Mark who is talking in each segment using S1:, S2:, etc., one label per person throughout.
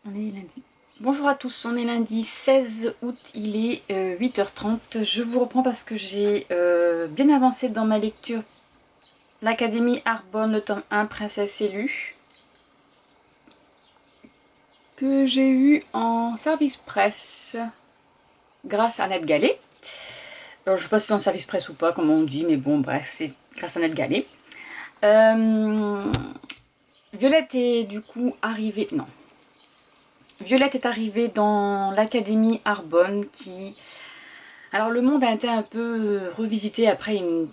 S1: On est lundi. Bonjour à tous, on est lundi 16 août, il est 8h30. Je vous reprends parce que j'ai bien avancé dans ma lecture l'Académie Arbonne, le tome 1, Princesse élue, que j'ai eu en service presse grâce à Annette Gallet. Alors, je ne sais pas si c'est en service presse ou pas, comme on dit, mais bon, bref, c'est grâce à Annette Gallet. Violette est du coup arrivée... Non. Violette est arrivée dans l'Académie Arbonne qui... Alors le monde a été un peu revisité après une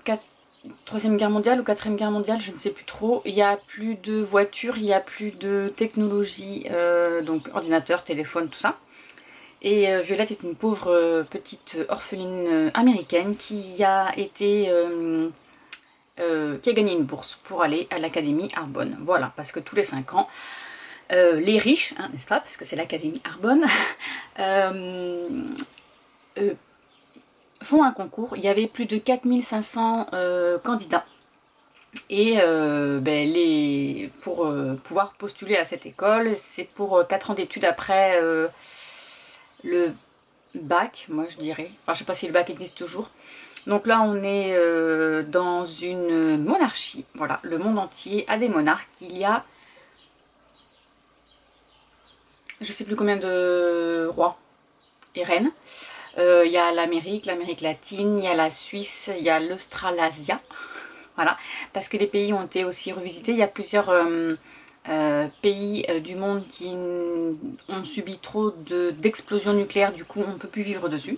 S1: 3e guerre mondiale ou 4e guerre mondiale, je ne sais plus trop. Il n'y a plus de voitures, il n'y a plus de technologie, donc ordinateur, téléphone, tout ça. Et Violette est une pauvre petite orpheline américaine qui a gagné une bourse pour aller à l'Académie Arbonne. Voilà, parce que tous les 5 ans, les riches, hein, n'est-ce pas, parce que c'est l'Académie Arbonne, font un concours. Il y avait plus de 4500 candidats. Et pour pouvoir postuler à cette école, c'est pour 4 ans d'études après le bac, moi je dirais. Enfin, je sais pas si le bac existe toujours. Donc là, on est dans une monarchie. Voilà, le monde entier a des monarques. Il y a je sais plus combien de rois et reines. Il y a l'Amérique latine, il y a la Suisse, il y a l'Australasia. Voilà, parce que les pays ont été aussi revisités. Il y a plusieurs pays du monde qui ont subi trop d'explosions nucléaires, du coup on ne peut plus vivre dessus.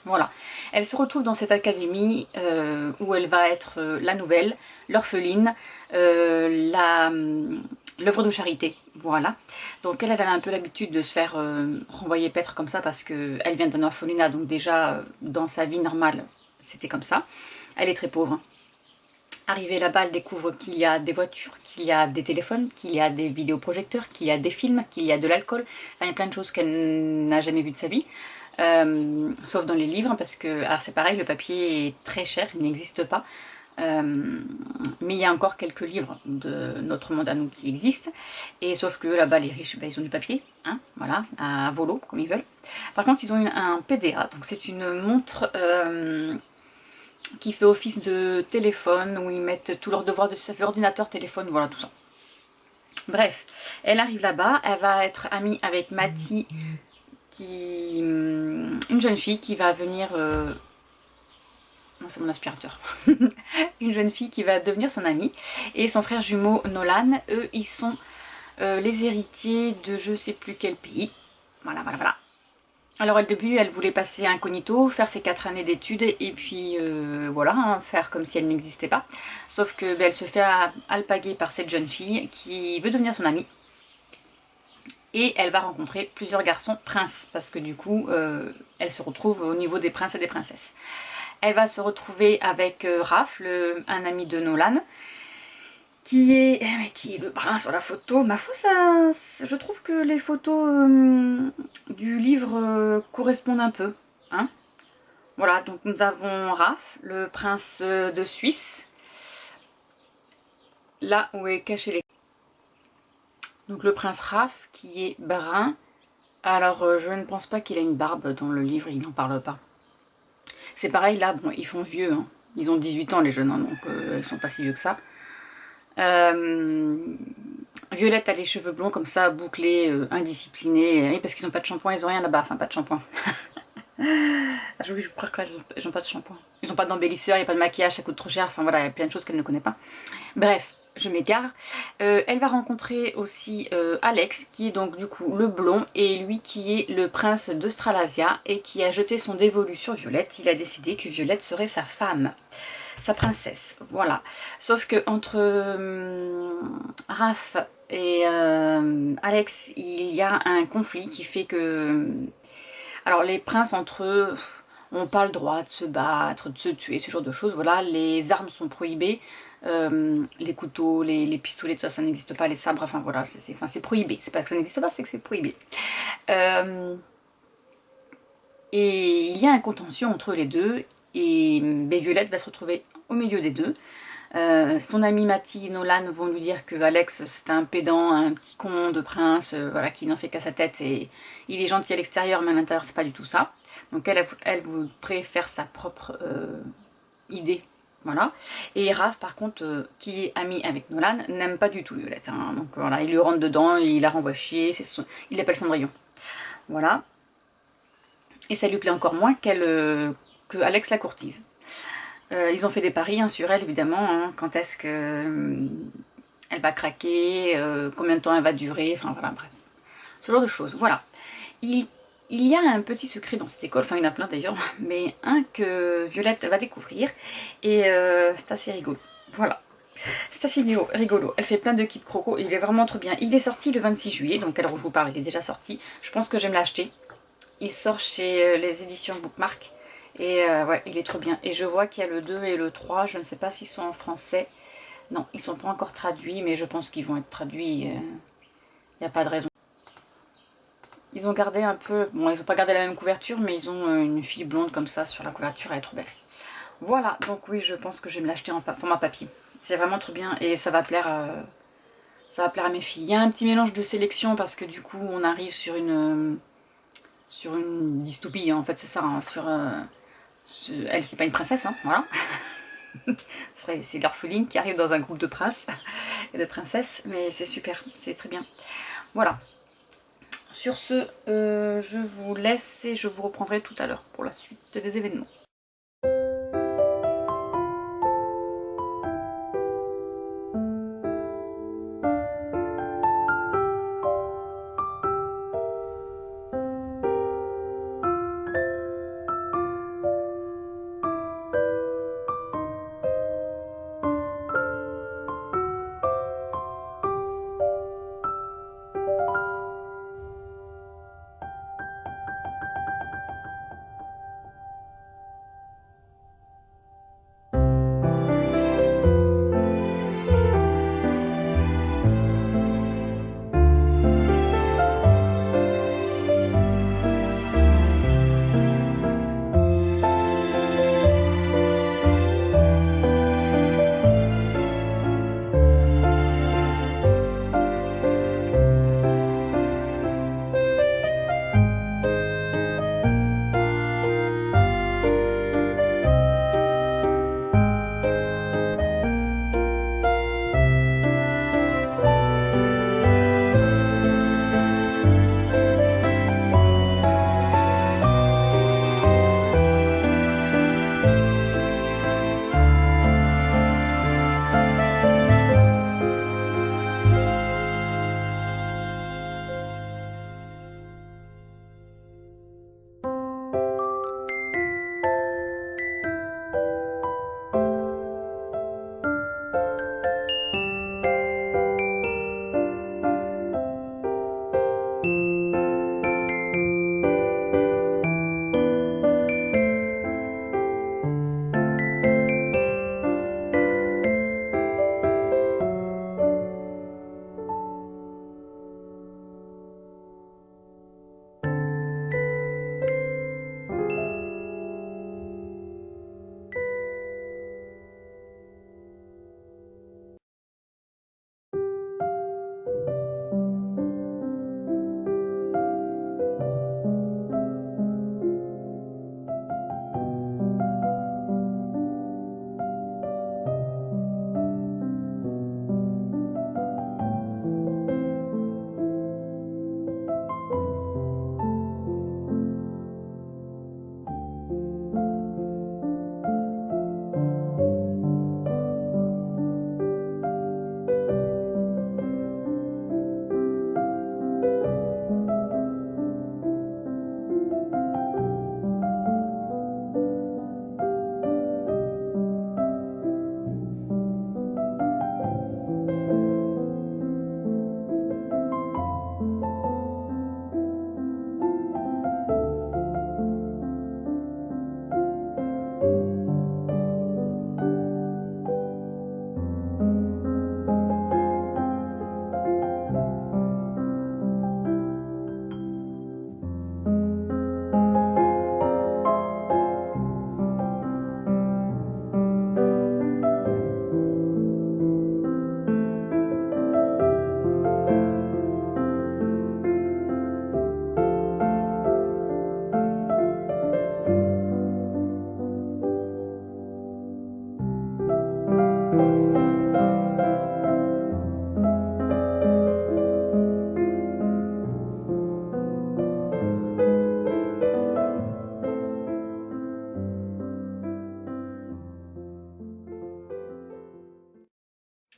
S1: Voilà, elle se retrouve dans cette académie où elle va être la nouvelle, l'orpheline, l'œuvre de charité, voilà. Donc elle a un peu l'habitude de se faire renvoyer paître comme ça parce qu'elle vient d'un orphelinat, donc déjà dans sa vie normale c'était comme ça. Elle est très pauvre. Arrivée là-bas, elle découvre qu'il y a des voitures, qu'il y a des téléphones, qu'il y a des vidéoprojecteurs, qu'il y a des films, qu'il y a de l'alcool. Enfin, il y a plein de choses qu'elle n'a jamais vues de sa vie. Sauf dans les livres, parce que alors c'est pareil, le papier est très cher, il n'existe pas. Mais il y a encore quelques livres de notre monde à nous qui existent. Et sauf que là-bas, les riches, ils ont du papier, hein, voilà, à volo, comme ils veulent. Par contre, ils ont un PDA, donc c'est une montre... qui fait office de téléphone, où ils mettent tous leurs devoirs de ordinateur, téléphone, voilà tout ça. Bref, elle arrive là-bas, elle va être amie avec Mati, une jeune fille qui va venir... Non, c'est mon aspirateur. Une jeune fille qui va devenir son amie. Et son frère jumeau Nolan, eux, ils sont les héritiers de je sais plus quel pays. Voilà, voilà, voilà. Alors au début, elle voulait passer incognito, faire ses 4 années d'études et puis voilà, hein, faire comme si elle n'existait pas. Sauf que elle se fait alpaguer par cette jeune fille qui veut devenir son amie. Et elle va rencontrer plusieurs garçons princes, parce que du coup, elle se retrouve au niveau des princes et des princesses. Elle va se retrouver avec Raph, un ami de Nolan, qui est le brun sur la photo. Ma foi, je trouve que les photos du livre correspondent un peu, hein. Voilà, donc nous avons Raph, le prince de Suisse, là où est caché les... Donc le prince Raph qui est brun. Alors je ne pense pas qu'il a une barbe dans le livre, il n'en parle pas. C'est pareil là, bon, ils font vieux, hein. Ils ont 18 ans les jeunes, hein, donc ils sont pas si vieux que ça. Violette a les cheveux blonds comme ça, bouclés, indisciplinés, parce qu'ils n'ont pas de shampoing, ils n'ont rien là-bas, enfin pas de shampoing. Je crois qu'ils n'ont pas de shampoing. Ils n'ont pas d'embellisseur, il n'y a pas de maquillage, ça coûte trop cher, enfin voilà, il y a plein de choses qu'elle ne connaît pas. Bref, je m'égare. Elle va rencontrer aussi Alex, qui est donc du coup le blond, et lui qui est le prince d'Australasia, et qui a jeté son dévolu sur Violette. Il a décidé que Violette serait sa femme. Sa princesse, voilà. Sauf que entre Raph et Alex, il y a un conflit qui fait que... Alors les princes entre eux n'ont pas le droit de se battre, de se tuer, ce genre de choses. Voilà, les armes sont prohibées. Les couteaux, les pistolets, tout ça, ça n'existe pas. Les sabres, enfin voilà, c'est prohibé. C'est pas que ça n'existe pas, c'est que c'est prohibé. Et il y a un contentieux entre les deux. Et Violette va se retrouver au milieu des deux. Son ami Matty et Nolan vont lui dire que Alex c'est un pédant, un petit con de prince, voilà, qui n'en fait qu'à sa tête et il est gentil à l'extérieur mais à l'intérieur c'est pas du tout ça. Donc elle voudrait faire sa propre idée. Voilà. Et Raph, par contre, qui est ami avec Nolan, n'aime pas du tout Violette. Hein. Donc voilà, il lui rentre dedans, et il la renvoie chier, il l'appelle Cendrillon. Voilà. Et ça lui plaît encore moins que Alex la courtise. Ils ont fait des paris hein, sur elle, évidemment. Hein. Quand est-ce que elle va craquer, combien de temps elle va durer, enfin voilà, bref. Ce genre de choses. Voilà. Il y a un petit secret dans cette école, enfin il y en a plein d'ailleurs, mais un que Violette va découvrir et c'est assez rigolo. Voilà, c'est assez rigolo. Elle fait plein de kits croco, il est vraiment trop bien. Il est sorti le 26 juillet, donc alors je vous parle, il est déjà sorti. Je pense que je vais me l'acheter. Il sort chez les éditions Bookmark et ouais, il est trop bien. Et je vois qu'il y a le 2 et le 3, je ne sais pas s'ils sont en français. Non, ils sont pas encore traduits, mais je pense qu'ils vont être traduits, il n'y a pas de raison. Ils ont gardé un peu, bon ils n'ont pas gardé la même couverture mais ils ont une fille blonde comme ça sur la couverture, elle est trop belle. Voilà, donc oui je pense que je vais me l'acheter en format papier. C'est vraiment trop bien et ça va plaire à mes filles. Il y a un petit mélange de sélection parce que du coup on arrive sur une dystopie hein, en fait c'est ça, hein, elle c'est pas une princesse, hein, voilà. C'est l'orpheline qui arrive dans un groupe de princes et de princesses, mais c'est super, c'est très bien. Voilà. Sur ce, je vous laisse et je vous reprendrai tout à l'heure pour la suite des événements.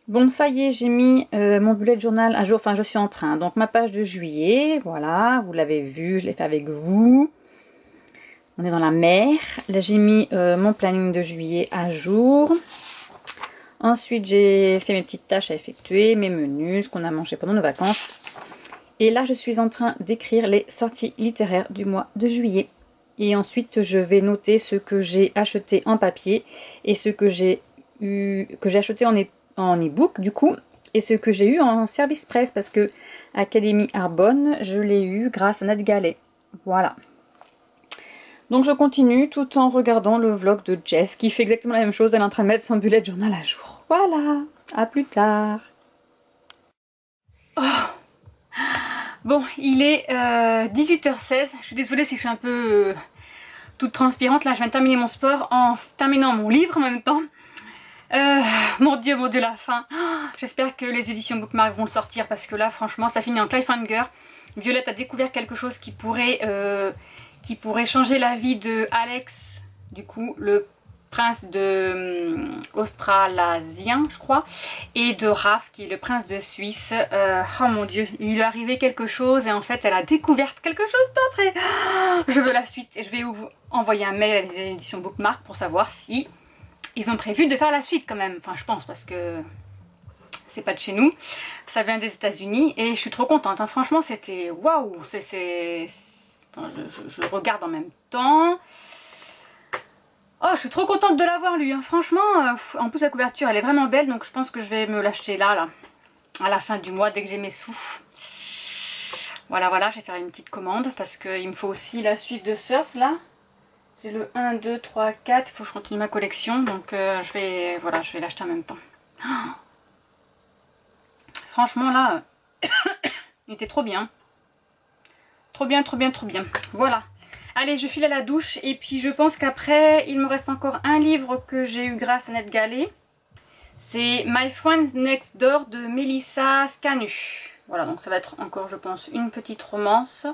S1: Bon, ça y est, j'ai mis mon bullet journal à jour, enfin je suis en train. Donc ma page de juillet, voilà, vous l'avez vu, je l'ai fait avec vous. On est dans la mer. Là j'ai mis mon planning de juillet à jour. Ensuite j'ai fait mes petites tâches à effectuer, mes menus, ce qu'on a mangé pendant nos vacances. Et là je suis en train d'écrire les sorties littéraires du mois de juillet. Et ensuite je vais noter ce que j'ai acheté en papier et ce que j'ai acheté en e-book du coup, et ce que j'ai eu en service presse parce que Académie Arbonne, je l'ai eu grâce à Nat Gallet. Voilà. Donc je continue tout en regardant le vlog de Jess qui fait exactement la même chose, elle est en train de mettre son bullet journal à jour. Voilà, à plus tard. Oh. Bon, il est 18h16, je suis désolée si je suis un peu toute transpirante, là je viens de terminer mon sport en terminant mon livre en même temps. Mon dieu, la fin. J'espère que les éditions Bookmark vont le sortir parce que là, franchement, ça finit en cliffhanger. Violette a découvert quelque chose qui pourrait changer la vie de Alex, du coup, le prince de australasien, je crois, et de Raph, qui est le prince de Suisse. Oh mon dieu, il lui est arrivé quelque chose et en fait, elle a découvert quelque chose d'autre et je veux la suite. Et je vais vous envoyer un mail à les éditions Bookmark pour savoir si ils ont prévu de faire la suite quand même, enfin je pense parce que c'est pas de chez nous, ça vient des États-Unis et je suis trop contente, hein. Franchement c'était waouh, je regarde en même temps. Oh, je suis trop contente de l'avoir lu, hein. Franchement, en plus la couverture elle est vraiment belle donc je pense que je vais me l'acheter là, à la fin du mois dès que j'ai mes sous. Voilà, je vais faire une petite commande parce qu'il me faut aussi la suite de Source là. J'ai le 1, 2, 3, 4, il faut que je continue ma collection, donc je vais l'acheter en même temps. Oh, franchement là, il était trop bien. Trop bien. Voilà. Allez, je file à la douche et puis je pense qu'après, il me reste encore un livre que j'ai eu grâce à Nat Gallet. C'est My Friend Next Door de Melissa Scanu. Voilà, donc ça va être encore, je pense, une petite romance.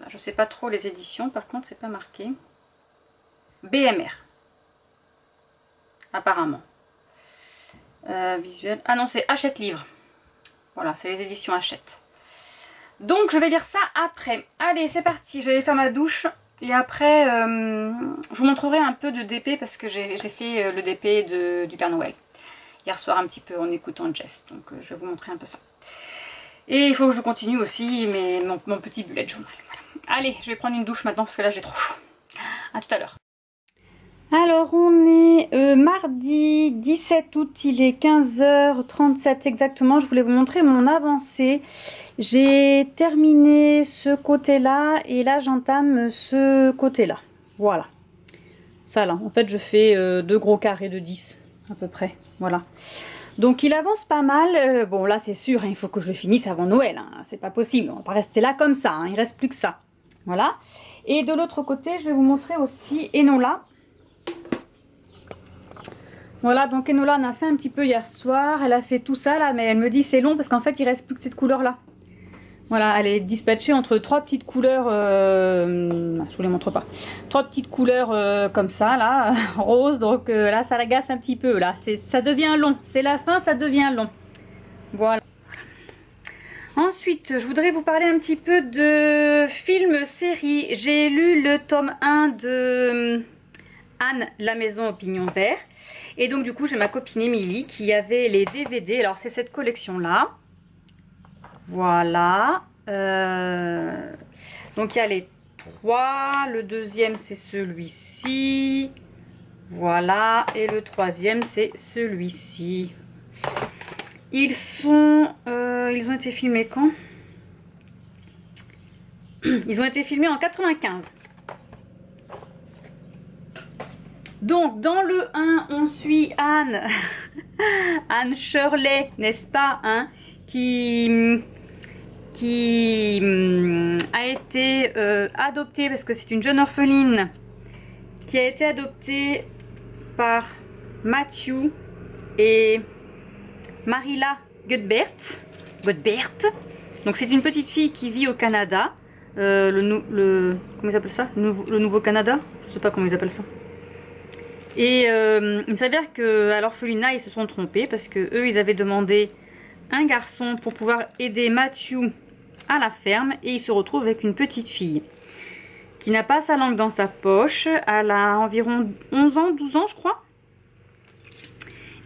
S1: Je sais pas trop les éditions, par contre c'est pas marqué. BMR. Apparemment. Visuel. Ah non, c'est Hachette Livre. Voilà, c'est les éditions Hachette. Donc je vais lire ça après. Allez, c'est parti, je vais faire ma douche. Et après, je vous montrerai un peu de DP parce que j'ai fait le DP du Père Noël. Hier soir un petit peu en écoutant Jess. Donc je vais vous montrer un peu ça. Et il faut que je continue aussi mon petit bullet journal. Voilà. Allez, je vais prendre une douche maintenant parce que là j'ai trop chaud. A tout à l'heure. Alors on est mardi 17 août, il est 15h37 exactement. Je voulais vous montrer mon avancée. J'ai terminé ce côté-là et là j'entame ce côté-là. Voilà. Ça là, en fait je fais 2 gros carrés de 10 à peu près. Voilà. Donc il avance pas mal. Bon là c'est sûr, hein, il faut que je le finisse avant Noël. Hein. C'est pas possible, on va pas rester là comme ça. Hein. Il reste plus que ça. Voilà. Et de l'autre côté, je vais vous montrer aussi Enola. Voilà, donc Enola en a fait un petit peu hier soir. Elle a fait tout ça là, mais elle me dit c'est long parce qu'en fait il reste plus que cette couleur là. Voilà, elle est dispatchée entre 3 petites couleurs, je vous les montre pas, 3 petites couleurs comme ça là, rose, donc là ça l'agace un petit peu là, ça devient long, c'est la fin, ça devient long. Voilà. Ensuite, je voudrais vous parler un petit peu de films, séries. J'ai lu le tome 1 de Anne, la maison au pignon vert. Et donc du coup, j'ai ma copine Émilie qui avait les DVD. Alors c'est cette collection-là. Voilà. Donc il y a les 3. Le deuxième, c'est celui-ci. Voilà. Et le troisième, c'est celui-ci. Ils ont été filmés quand? Ils ont été filmés en 95. Donc dans le 1, on suit Anne, Anne Shirley, n'est-ce pas, hein, qui a été adoptée, parce que c'est une jeune orpheline, qui a été adoptée par Matthew et Marilla Godbert. Donc c'est une petite fille qui vit au Canada, comment ils appellent ça, le Nouveau Canada, je sais pas comment ils appellent ça. Et il s'avère qu'à l'orphelinat, ils se sont trompés parce que eux, ils avaient demandé un garçon pour pouvoir aider Matthew à la ferme. Et il se retrouve avec une petite fille qui n'a pas sa langue dans sa poche. Elle a environ 11 ans, 12 ans, je crois.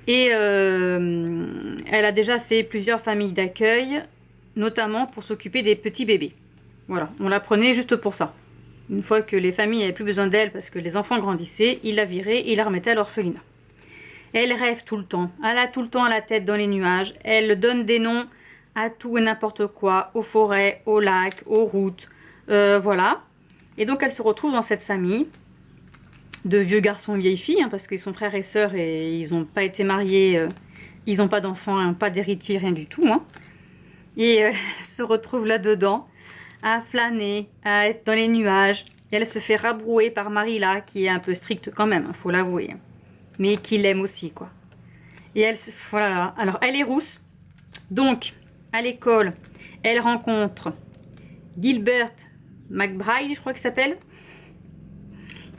S1: Et elle a déjà fait plusieurs familles d'accueil, notamment pour s'occuper des petits bébés. Voilà, on la prenait juste pour ça. Une fois que les familles n'avaient plus besoin d'elle parce que les enfants grandissaient, ils la viraient et ils la remettaient à l'orphelinat. Elle rêve tout le temps, elle a tout le temps la tête dans les nuages, elle donne des noms à tout et n'importe quoi, aux forêts, aux lacs, aux routes, voilà. Et donc elle se retrouve dans cette famille de vieux garçons et vieilles filles, hein, parce qu'ils sont frères et sœurs et ils n'ont pas été mariés, ils n'ont pas d'enfants, hein, pas d'héritiers, rien du tout. Hein. Et elle se retrouve là-dedans, à flâner, à être dans les nuages. Et elle se fait rabrouer par Marilla, qui est un peu stricte quand même, faut l'avouer. Hein, mais qui l'aime aussi, quoi. Et elle, voilà. Alors, elle est rousse. Donc, à l'école, elle rencontre Gilbert McBride, je crois qu'il s'appelle,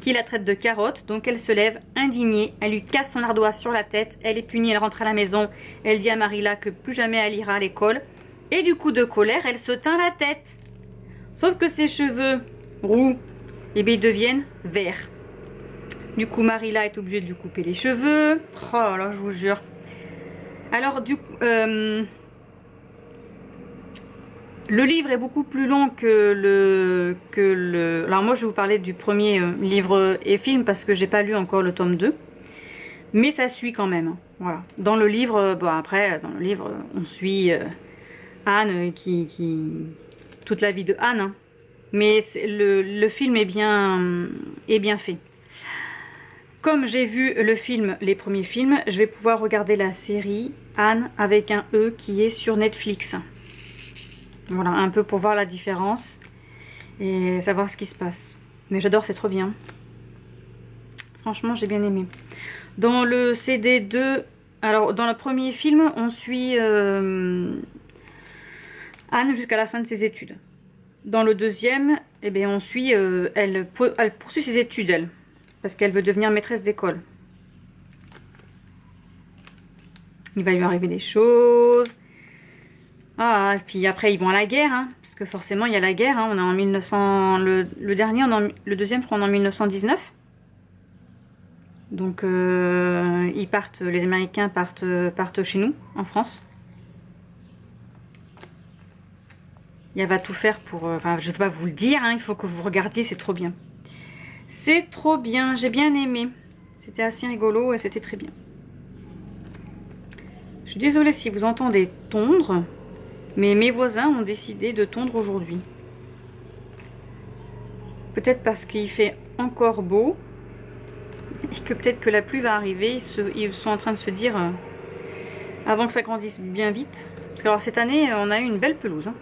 S1: qui la traite de carotte. Donc elle se lève indignée, elle lui casse son ardoise sur la tête, elle est punie, elle rentre à la maison, elle dit à Marilla que plus jamais elle ira à l'école, et du coup de colère, elle se teint la tête. Sauf que ses cheveux roux, eh bien, ils deviennent verts. Du coup, Marilla est obligée de lui couper les cheveux. Oh là, je vous jure. Alors du coup, le livre est beaucoup plus long que le... Alors moi je vais vous parler du premier livre et film parce que j'ai pas lu encore le tome 2. Mais ça suit quand même. Voilà. Dans le livre, bon après, dans le livre, on suit Anne toute la vie de Anne. Hein. Mais le film est bien fait. Comme j'ai vu le film, les premiers films, je vais pouvoir regarder la série Anne avec un E qui est sur Netflix. Voilà, un peu pour voir la différence et savoir ce qui se passe. Mais j'adore, c'est trop bien. Franchement, j'ai bien aimé. Dans le CD2, alors dans le premier film, on suit Anne jusqu'à la fin de ses études. Dans le deuxième, eh bien, on suit, elle poursuit ses études, elle, parce qu'elle veut devenir maîtresse d'école. Il va lui arriver des choses. Ah, et puis après ils vont à la guerre, hein, parce que forcément il y a la guerre, hein, on est en 1900, le dernier, le deuxième je crois on est en 1919. Donc ils partent, les Américains partent chez nous, en France. Il va tout faire pour, enfin je ne vais pas vous le dire, hein, il faut que vous regardiez, c'est trop bien. C'est trop bien, j'ai bien aimé. C'était assez rigolo et c'était très bien. Je suis désolée si vous entendez tondre. Mais mes voisins ont décidé de tondre aujourd'hui. Peut-être parce qu'il fait encore beau. Et que peut-être que la pluie va arriver. Ils sont en train de se dire... avant que ça grandisse bien vite. Parce que alors cette année, on a eu une belle pelouse. Hein.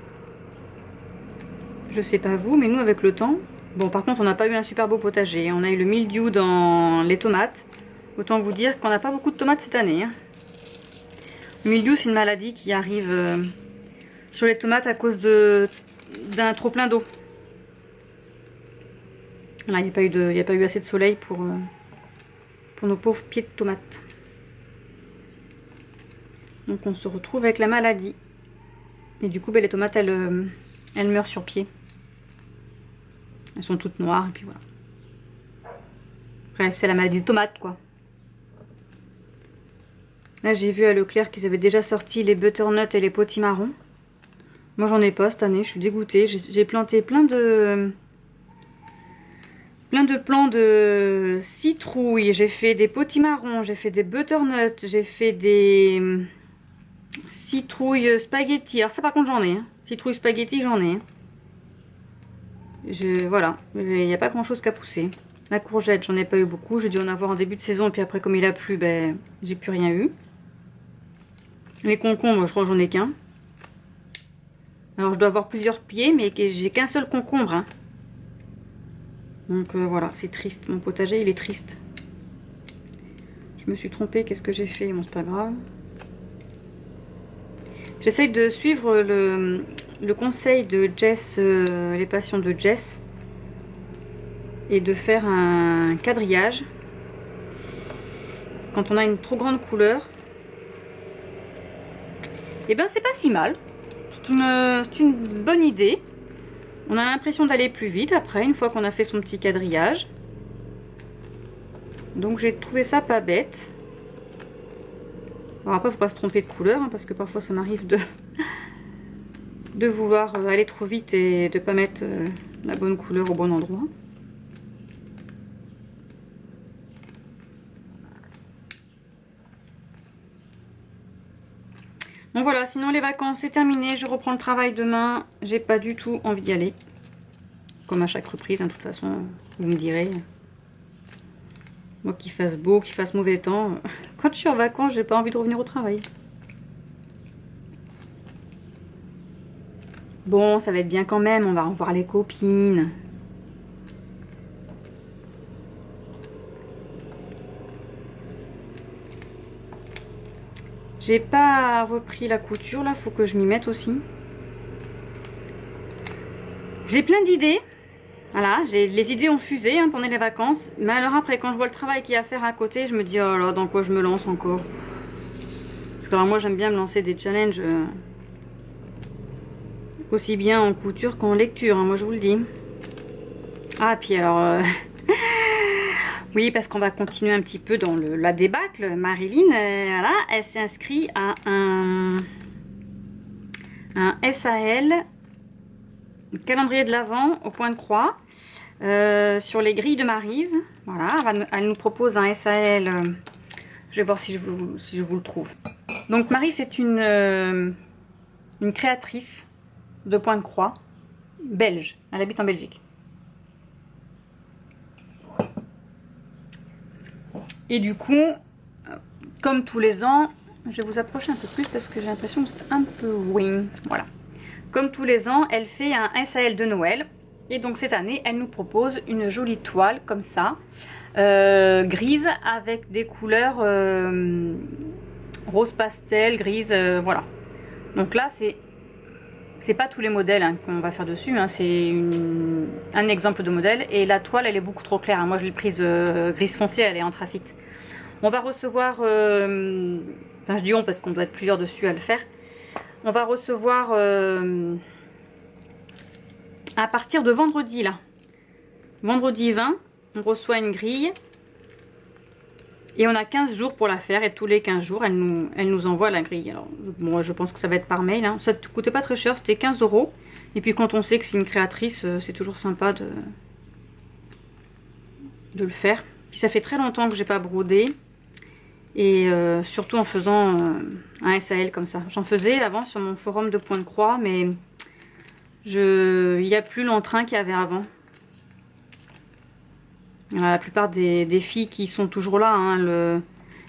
S1: Je sais pas vous, mais nous avec le temps... Bon par contre, on n'a pas eu un super beau potager. On a eu le mildiou dans les tomates. Autant vous dire qu'on n'a pas beaucoup de tomates cette année. Hein. Le mildiou, c'est une maladie qui arrive... sur les tomates à cause d'un trop plein d'eau. Là, il n'y a pas eu assez de soleil pour nos pauvres pieds de tomates. Donc on se retrouve avec la maladie. Et du coup, ben, les tomates, elles meurent sur pied. Elles sont toutes noires et puis voilà. Bref, c'est la maladie de tomates quoi. Là, j'ai vu à Leclerc qu'ils avaient déjà sorti les butternuts et les potimarrons. Moi j'en ai pas cette année, je suis dégoûtée. J'ai planté plein de plants de citrouilles, j'ai fait des potimarrons, j'ai fait des butternuts, j'ai fait des citrouilles spaghetti. Alors ça par contre j'en ai, hein. Citrouilles spaghetti j'en ai. Hein. Voilà, il n'y a pas grand chose qu'à pousser. La courgette j'en ai pas eu beaucoup, j'ai dû en avoir en début de saison et puis après comme il a plu, ben j'ai plus rien eu. Les concombres je crois que j'en ai qu'un. Alors je dois avoir plusieurs pieds mais j'ai qu'un seul concombre. Hein. Donc voilà, c'est triste. Mon potager il est triste. Je me suis trompée, qu'est-ce que j'ai fait? Bon c'est pas grave. J'essaye de suivre le conseil de Jess, les passions de Jess. Et de faire un quadrillage. quand on a une trop grande couleur, et ben c'est pas si mal. C'est une bonne idée. On a l'impression d'aller plus vite après, une fois qu'on a fait son petit quadrillage. Donc j'ai trouvé ça pas bête. Alors après, faut pas se tromper de couleur, hein, parce que parfois ça m'arrive de vouloir aller trop vite et de pas mettre la bonne couleur au bon endroit. Bon voilà, sinon les vacances c'est terminé, je reprends le travail demain, j'ai pas du tout envie d'y aller. Comme à chaque reprise, hein, de toute façon, vous me direz. Moi qu'il fasse beau, qu'il fasse mauvais temps, quand je suis en vacances, j'ai pas envie de revenir au travail. Bon, ça va être bien quand même, on va revoir les copines. J'ai pas repris la couture, là, faut que je m'y mette aussi. J'ai plein d'idées. Voilà, les idées ont fusé hein, pendant les vacances. Mais alors après, quand je vois le travail qu'il y a à faire à côté, je me dis, oh là, dans quoi je me lance encore? Parce que alors, moi, j'aime bien me lancer des challenges aussi bien en couture qu'en lecture, hein, moi je vous le dis. Ah, puis alors... oui, parce qu'on va continuer un petit peu dans la débâcle. Marilyn, voilà, elle s'est inscrite à un SAL, calendrier de l'Avent au point de croix, sur les grilles de Maryse. Voilà, elle nous propose un SAL. Je vais voir si je vous le trouve. Donc Maryse est une créatrice de point de croix belge. Elle habite en Belgique. Et du coup, comme tous les ans, je vais vous approcher un peu plus parce que j'ai l'impression que c'est un peu wing. Voilà. Comme tous les ans, elle fait un SAL de Noël. Et donc cette année, elle nous propose une jolie toile comme ça, grise avec des couleurs rose pastel, grise, voilà. Donc là, c'est pas tous les modèles hein, qu'on va faire dessus, hein, c'est un exemple de modèle. Et la toile, elle est beaucoup trop claire. Hein. Moi, je l'ai prise grise foncée, elle est anthracite. On va recevoir, enfin je dis on parce qu'on doit être plusieurs dessus à le faire. On va recevoir à partir de vendredi là. Vendredi 20, on reçoit une grille. Et on a 15 jours pour la faire et tous les 15 jours, elle nous envoie la grille. Alors, moi, je pense que ça va être par mail. Hein. Ça ne coûtait pas très cher, c'était 15 €. Et puis quand on sait que c'est une créatrice, c'est toujours sympa de le faire. Puis ça fait très longtemps que j'ai pas brodé. Et surtout en faisant un SAL comme ça. J'en faisais avant sur mon forum de point de croix, mais il n'y a plus l'entrain qu'il y avait avant. La plupart des filles qui sont toujours là, hein,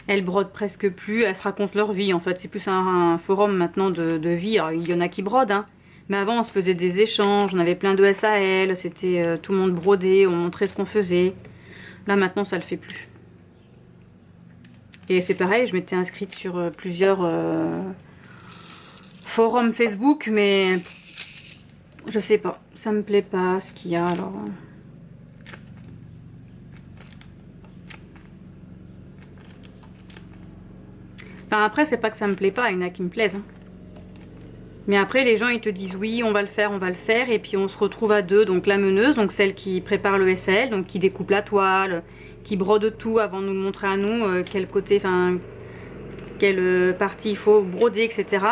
S1: elles brodent presque plus, elles se racontent leur vie en fait. C'est plus un forum maintenant de vie. Alors, il y en a qui brodent, hein. Mais avant on se faisait des échanges, on avait plein de SAL, c'était tout le monde brodait, on montrait ce qu'on faisait. Là maintenant ça le fait plus. Et c'est pareil, je m'étais inscrite sur plusieurs forums Facebook, mais je sais pas, ça me plaît pas ce qu'il y a alors. Enfin après c'est pas que ça me plaît pas, il y en a qui me plaisent. Hein. Mais après les gens ils te disent oui on va le faire et puis on se retrouve à deux, donc la meneuse, donc celle qui prépare le SAL, donc qui découpe la toile, qui brode tout avant de nous le montrer à nous, quel côté, enfin quelle partie il faut broder, etc.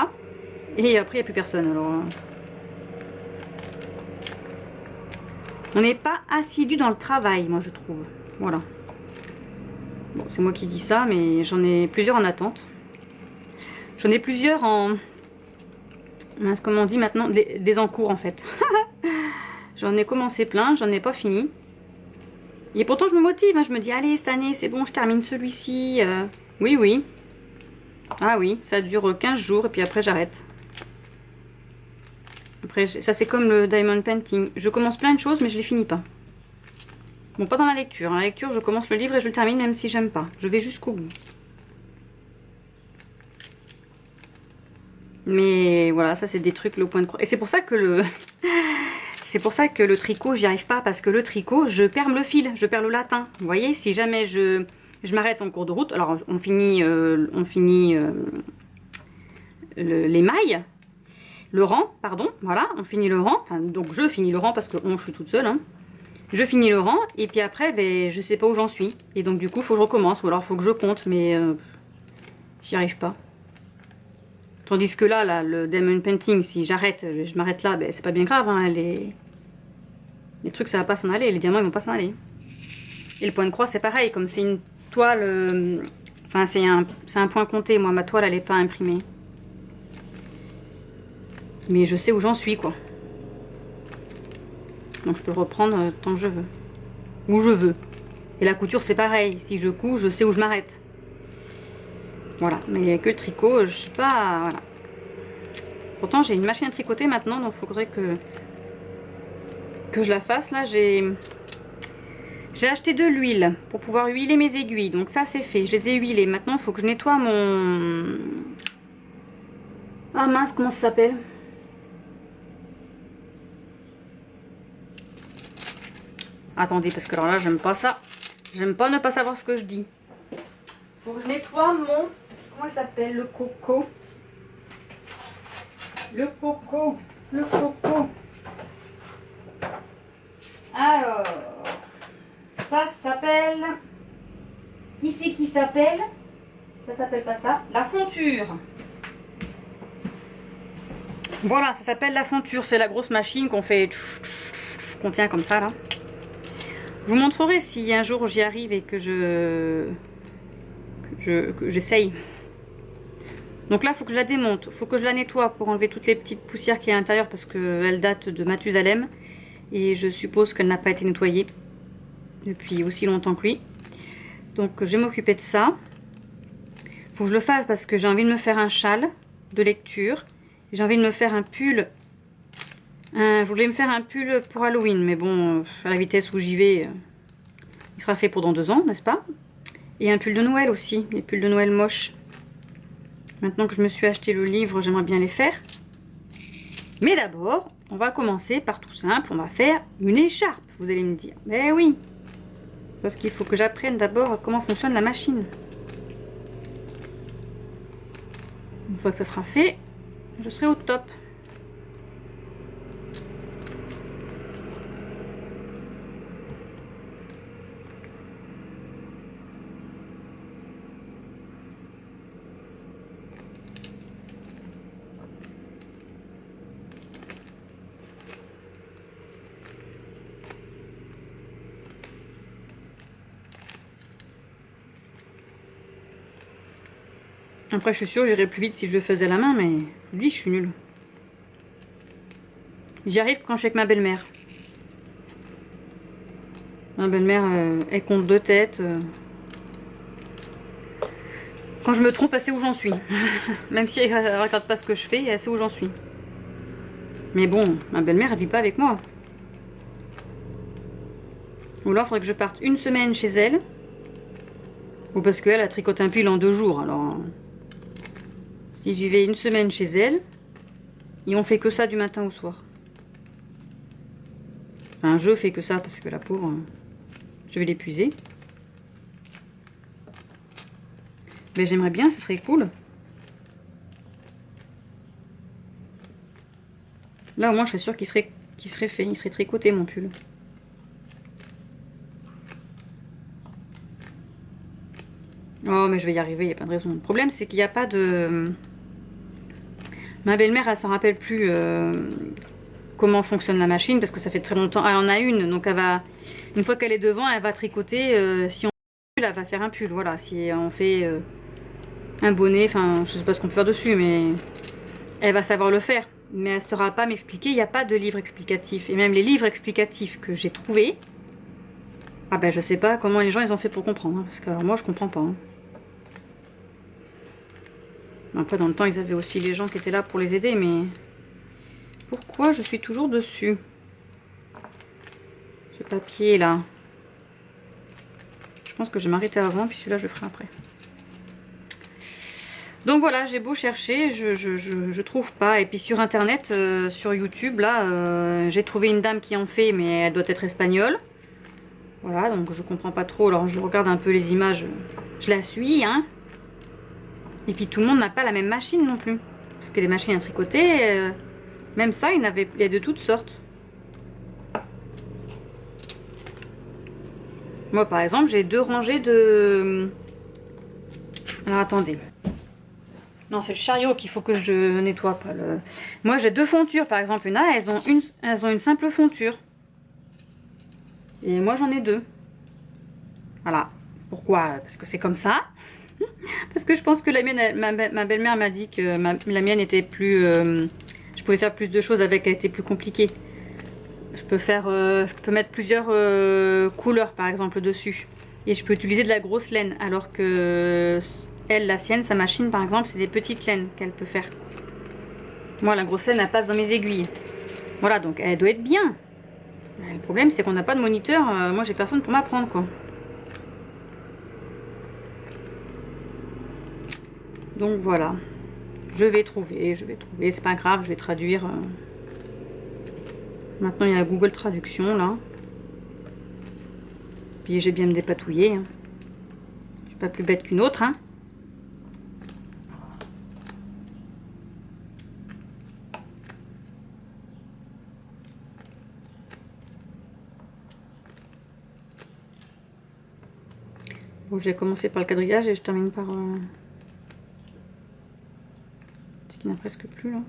S1: Et après il n'y a plus personne alors. On n'est pas assidu dans le travail, moi je trouve. Voilà. Bon c'est moi qui dis ça, mais j'en ai plusieurs en attente. J'en ai plusieurs en... Comment on dit maintenant, des en cours en fait. J'en ai commencé plein, j'en ai pas fini. Et pourtant je me motive, hein, je me dis allez cette année c'est bon je termine celui-ci. Oui oui. Ah oui, ça dure 15 jours et puis après j'arrête. Après ça c'est comme le diamond painting. Je commence plein de choses mais je les finis pas. Bon pas dans la lecture. Dans la lecture je commence le livre et je le termine même si j'aime pas. Je vais jusqu'au bout. Mais voilà, ça c'est des trucs le point de croix. Et c'est pour ça que le tricot, j'y arrive pas. Parce que le tricot, je perds le fil, je perds le latin. Vous voyez, si jamais je je m'arrête en cours de route. Alors on finit, l'émail, le rang, pardon, voilà, on finit le rang. Enfin, donc je finis le rang parce que je suis toute seule. Hein. Je finis le rang et puis après, ben, je sais pas où j'en suis. Et donc du coup, il faut que je recommence ou alors il faut que je compte, mais j'y arrive pas. Tandis que là, le diamond painting, si j'arrête, je m'arrête là, ben, c'est pas bien grave. Hein, les trucs, ça va pas s'en aller, les diamants, ils vont pas s'en aller. Et le point de croix, c'est pareil, comme c'est une toile... Enfin, c'est un point compté. Moi, ma toile, elle est pas imprimée. Mais je sais où j'en suis, quoi. Donc, je peux reprendre tant que je veux. Où je veux. Et la couture, c'est pareil. Si je couds, je sais où je m'arrête. Voilà. Mais il n'y a que le tricot, je sais pas... Voilà. Pourtant, j'ai une machine à tricoter maintenant, donc il faudrait que je la fasse. Là, j'ai acheté de l'huile pour pouvoir huiler mes aiguilles. Donc ça, c'est fait. Je les ai huilées. Maintenant, il faut que je nettoie mon... Ah mince, comment ça s'appelle? Attendez, parce que alors là, j'aime pas ça. J'aime pas ne pas savoir ce que je dis. Faut que je nettoie mon... Comment il s'appelle? Le coco. Le coco. Le coco. Alors... Ça s'appelle... Qui c'est qui s'appelle? Ça s'appelle pas ça. La fonture. Voilà, ça s'appelle la fonture. C'est la grosse machine qu'on fait... qu'on tient comme ça, là. Je vous montrerai si un jour j'y arrive et que j'essaye. Donc là, il faut que je la démonte. Il faut que je la nettoie pour enlever toutes les petites poussières qu'il y a à l'intérieur parce qu'elle date de Mathusalem. Et je suppose qu'elle n'a pas été nettoyée depuis aussi longtemps que lui. Donc je vais m'occuper de ça. Il faut que je le fasse parce que j'ai envie de me faire un châle de lecture. J'ai envie de me faire un pull. Je voulais me faire un pull pour Halloween, mais bon, à la vitesse où j'y vais, il sera fait pour dans 2 ans, n'est-ce pas? Et un pull de Noël aussi, les pulls de Noël moches. Maintenant que je me suis acheté le livre, j'aimerais bien les faire. Mais d'abord, on va commencer par tout simple, on va faire une écharpe, vous allez me dire. Mais oui, parce qu'il faut que j'apprenne d'abord comment fonctionne la machine. Une fois que ça sera fait, je serai au top. Après, je suis sûre, j'irais plus vite si je le faisais à la main, mais lui, je suis nulle. J'y arrive quand je suis avec ma belle-mère. Ma belle-mère, elle compte 2 têtes. Quand je me trompe, elle sait où j'en suis. Même si elle ne regarde pas ce que je fais, elle sait où j'en suis. Mais bon, ma belle-mère, elle vit pas avec moi. Ou alors, il faudrait que je parte 1 semaine chez elle. Ou parce qu'elle a tricoté un pull en 2 jours, alors... Si j'y vais 1 semaine chez elle, et on fait que ça du matin au soir. Enfin, je fais que ça parce que la pauvre, je vais l'épuiser. Mais j'aimerais bien, ce serait cool. Là, au moins, je serais sûre qu'il serait fait, il serait tricoté, mon pull. Oh, mais je vais y arriver, il n'y a pas de raison. Le problème, c'est qu'il n'y a pas de... Ma belle-mère, elle s'en rappelle plus comment fonctionne la machine parce que ça fait très longtemps. Elle en a une, donc elle va, une fois qu'elle est devant, elle va tricoter. Si on fait un pull, elle va faire un pull. Voilà, si on fait un bonnet, enfin, je sais pas ce qu'on peut faire dessus, mais elle va savoir le faire. Mais elle ne saura pas m'expliquer. Il n'y a pas de livre explicatif. Et même les livres explicatifs que j'ai trouvés, ah ben je sais pas comment les gens ils ont fait pour comprendre, hein, parce que alors, moi je comprends pas. Hein. Après, dans le temps, ils avaient aussi les gens qui étaient là pour les aider, mais... Pourquoi je suis toujours dessus? Ce papier, là. Je pense que je vais m'arrêter avant, puis celui-là, je le ferai après. Donc voilà, j'ai beau chercher, je trouve pas. Et puis sur Internet, sur YouTube, là, j'ai trouvé une dame qui en fait, mais elle doit être espagnole. Voilà, donc je comprends pas trop. Alors je regarde un peu les images, je la suis, hein. Et puis tout le monde n'a pas la même machine non plus. Parce que les machines à tricoter, même ça, il y a de toutes sortes. Moi par exemple, j'ai 2 rangées de... Alors attendez. Non, c'est le chariot qu'il faut que je nettoie, pas le... Moi j'ai 2 fontures par exemple. Il y en a, elles ont une simple fonture. Et moi j'en ai 2. Voilà. Pourquoi? Parce que c'est comme ça. Parce que je pense que la mienne, ma belle-mère m'a dit que la mienne était plus... je pouvais faire plus de choses avec, elle était plus compliquée. Je peux mettre plusieurs couleurs par exemple dessus. Et je peux utiliser de la grosse laine. Alors que elle, la sienne, sa machine par exemple, c'est des petites laines qu'elle peut faire. Moi la grosse laine, elle passe dans mes aiguilles. Voilà, donc elle doit être bien. Le problème c'est qu'on n'a pas de moniteur. Moi j'ai personne pour m'apprendre quoi. Donc voilà, je vais trouver, c'est pas grave, je vais traduire. Maintenant il y a Google Traduction là. Puis j'ai bien me dépatouiller. Hein. Je suis pas plus bête qu'une autre. Hein. Bon, j'ai commencé par le quadrillage et je termine par... ce qui n'a presque plus là.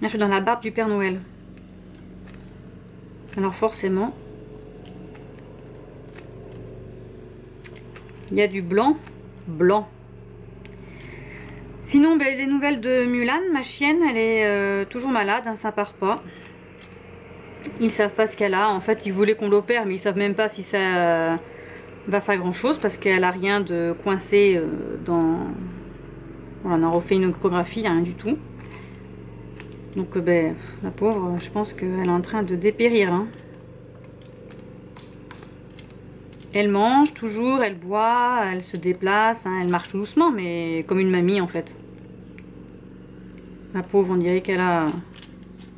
S1: Là, je suis dans la barbe du Père Noël. Alors forcément, il y a du blanc. Sinon, ben, les nouvelles de Mulan, ma chienne, elle est toujours malade, hein, ça part pas. Ils savent pas ce qu'elle a. En fait, ils voulaient qu'on l'opère, mais ils savent même pas si ça va faire grand chose parce qu'elle a rien de coincé dans... Voilà, on a refait une échographie, rien du tout. Donc, ben, la pauvre, je pense qu'elle est en train de dépérir. Hein. Elle mange toujours, elle boit, elle se déplace, hein, elle marche tout doucement, mais comme une mamie en fait. La pauvre, on dirait qu'elle a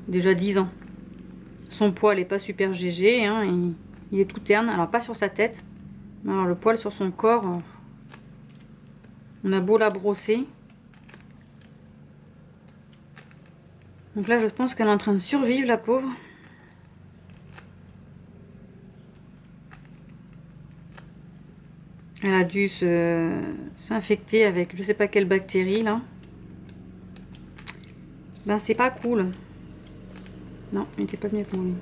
S1: déjà 10 ans. Son poil n'est pas super GG, hein, il est tout terne, alors pas sur sa tête. Alors le poil sur son corps, on a beau la brosser. Donc là je pense qu'elle est en train de survivre la pauvre. Elle a dû s'infecter avec je sais pas quelle bactérie là. Ben c'est pas cool. Non, il n'était pas bien pour lui.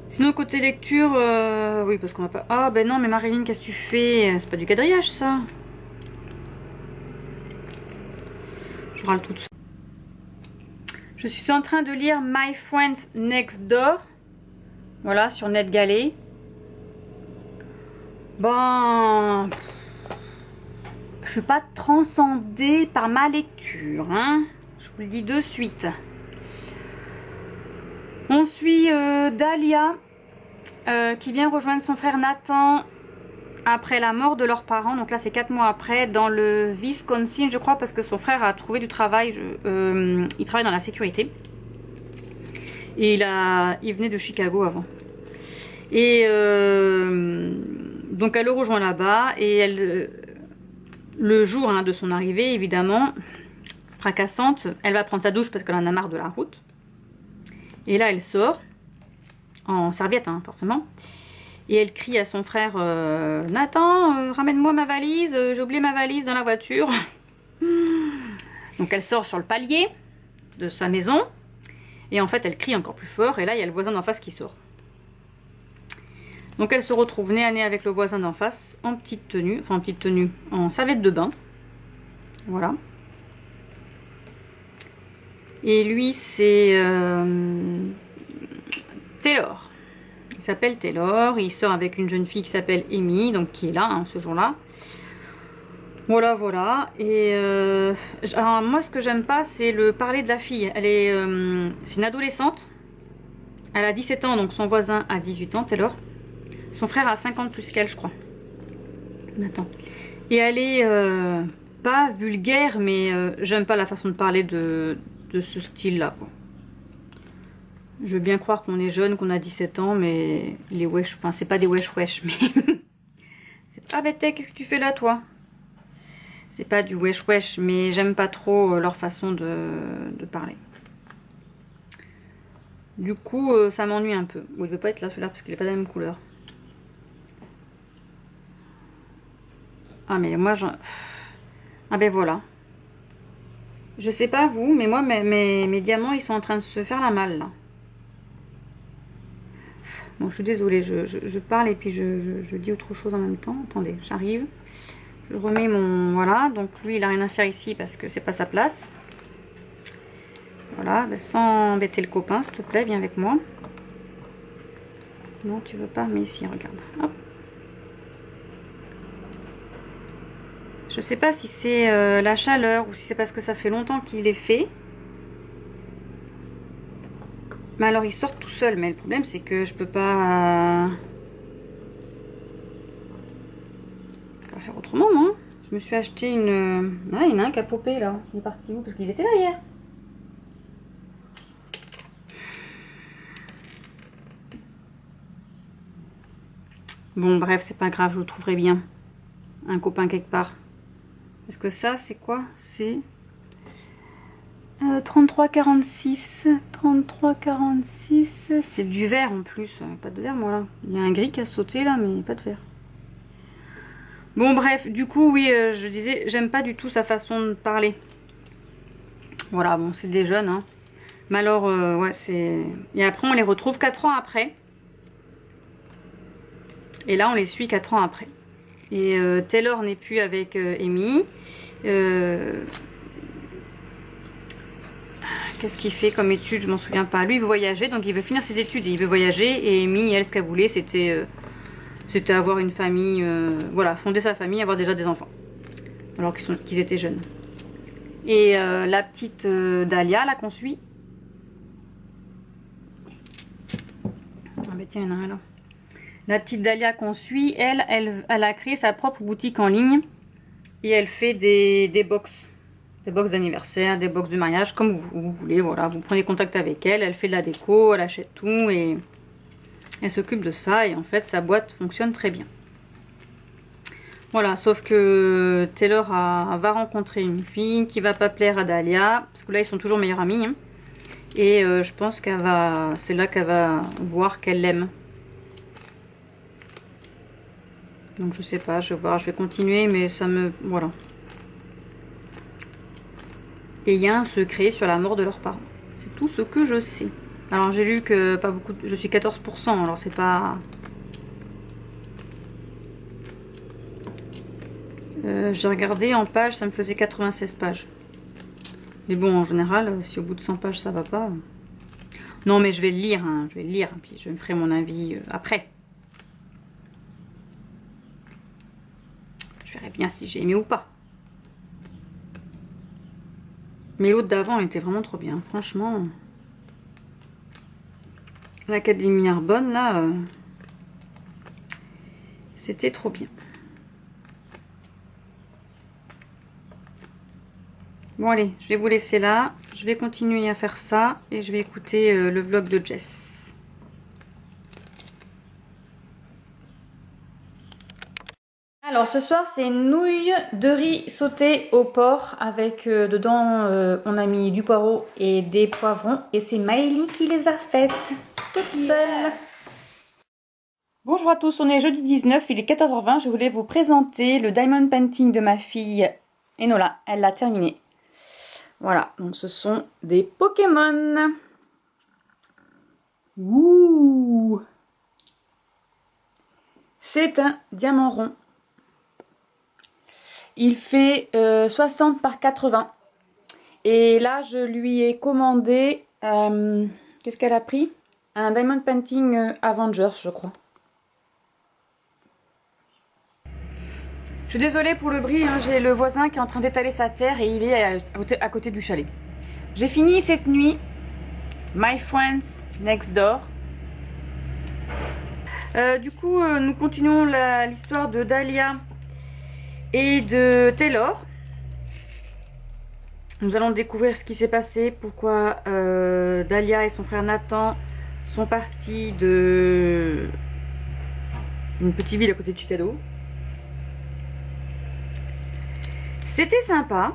S1: Sinon côté lecture, oui parce qu'on va pas... Ah ben non mais Marilyn, qu'est-ce que tu fais? C'est pas du quadrillage ça. Je râle toute seule. Je suis en train de lire My Friends Next Door. Voilà, sur NetGalley. Bon, je suis pas transcendée par ma lecture, hein. Je vous le dis de suite. On suit Dahlia qui vient rejoindre son frère Nathan après la mort de leurs parents. Donc là, c'est 4 mois après, dans le Wisconsin, je crois, parce que son frère a trouvé du travail. Il travaille dans la sécurité. Et il venait de Chicago avant. Et donc elle le rejoint là-bas et le jour hein, de son arrivée, évidemment, fracassante, elle va prendre sa douche parce qu'elle en a marre de la route. Et là, elle sort, en serviette, hein, forcément, et elle crie à son frère Nathan, ramène-moi ma valise, j'ai oublié ma valise dans la voiture. Donc elle sort sur le palier de sa maison, et en fait, elle crie encore plus fort, et là, il y a le voisin d'en face qui sort. Donc elle se retrouve nez à nez avec le voisin d'en face en petite tenue, en serviette de bain. Voilà. Et lui c'est Taylor. Il s'appelle Taylor, il sort avec une jeune fille qui s'appelle Amy, donc qui est là hein, ce jour-là. Voilà, voilà. Et alors moi ce que j'aime pas c'est le parler de la fille. C'est une adolescente. Elle a 17 ans, donc son voisin a 18 ans, Taylor. Son frère a 50 plus qu'elle, je crois. Attends. Et elle est pas vulgaire, mais j'aime pas la façon de parler de ce style-là, quoi. Je veux bien croire qu'on est jeune, qu'on a 17 ans, mais les wesh, enfin c'est pas des wesh wesh, mais c'est pas bête, qu'est-ce que tu fais là toi? C'est pas du wesh wesh, mais j'aime pas trop leur façon de parler. Du coup, ça m'ennuie un peu. Bon, il veut pas être là celui-là parce qu'il est pas de la même couleur. Ah mais moi j'en... Ah ben voilà. Je sais pas vous, mais moi mes diamants ils sont en train de se faire la malle là. Bon, je suis désolée, je parle et puis je dis autre chose en même temps. Attendez, j'arrive. Je remets mon... Voilà, donc lui, il a rien à faire ici parce que c'est pas sa place. Voilà, sans embêter le copain, s'il te plaît, viens avec moi. Non, tu veux pas, mais ici, regarde. Hop. Je sais pas si c'est la chaleur ou si c'est parce que ça fait longtemps qu'il est fait. Mais alors ils sortent tout seuls, mais le problème c'est que je peux pas faire autrement moi. Je me suis acheté une... Ah, il y en a un qui a popé là. Il est parti où? Parce qu'il était là hier. Bon bref, c'est pas grave, je le trouverai bien. Un copain quelque part. Parce que ça c'est quoi? C'est... 33,46, 33,46, c'est du vert en plus, pas de vert moi là. Il y a un gris qui a sauté là, mais pas de vert. Bon bref, du coup oui, je disais, j'aime pas du tout sa façon de parler. Voilà, bon c'est des jeunes, hein. Mais alors, ouais c'est... Et après on les retrouve 4 ans après. Et là on les suit 4 ans après. Et Taylor n'est plus avec Amy. Qu'est-ce qu'il fait comme études? Je m'en souviens pas. Lui, il veut voyager, donc il veut finir ses études et il veut voyager. Et Amy, elle, ce qu'elle voulait, c'était avoir une famille, voilà, fonder sa famille, avoir déjà des enfants. Alors qu'ils étaient jeunes. Et la petite Dahlia, là, qu'on suit. Ah, bah tiens, il y en a un là. La petite Dahlia qu'on suit, elle a créé sa propre boutique en ligne. Et elle fait des box. Des box d'anniversaire, des box de mariage, comme vous voulez, voilà. Vous prenez contact avec elle, elle fait de la déco, elle achète tout et elle s'occupe de ça. Et en fait, sa boîte fonctionne très bien. Voilà, sauf que Taylor va rencontrer une fille qui va pas plaire à Dahlia, parce que là, ils sont toujours meilleurs amis. Hein. Et je pense c'est là qu'elle va voir qu'elle l'aime. Donc je sais pas, je vais voir, je vais continuer, mais ça me... Voilà. Et il y a un secret sur la mort de leurs parents. C'est tout ce que je sais. Alors j'ai lu que pas beaucoup... Je suis 14%, alors c'est pas... j'ai regardé en pages, ça me faisait 96 pages. Mais bon, en général, si au bout de 100 pages ça va pas... Non mais je vais le lire, hein, je vais le lire, puis je me ferai mon avis après. Je verrai bien si j'ai aimé ou pas. Mais l'autre d'avant était vraiment trop bien, franchement. L'Académie Arbonne, là, c'était trop bien. Bon allez, je vais vous laisser là. Je vais continuer à faire ça et je vais écouter le vlog de Jess. Alors ce soir c'est une nouille de riz sautée au porc avec dedans on a mis du poireau et des poivrons et c'est Maëlie qui les a faites toute seule. Bonjour à tous, on est jeudi 19, il est 14h20, je voulais vous présenter le diamond painting de ma fille Enola, elle l'a terminé. Voilà, donc ce sont des Pokémon. Ouh! C'est un diamant rond. Il fait 60 par 80. Et là, je lui ai commandé... Qu'est-ce qu'elle a pris? Un Diamond Painting Avengers, je crois. Je suis désolée pour le bruit, hein, j'ai le voisin qui est en train d'étaler sa terre et il est à côté du chalet. J'ai fini cette nuit My Friends Next Door. Du coup, nous continuons l'histoire de Dahlia et de Taylor. Nous allons découvrir ce qui s'est passé, pourquoi Dahlia et son frère Nathan sont partis de une petite ville à côté de Chicago. C'était sympa.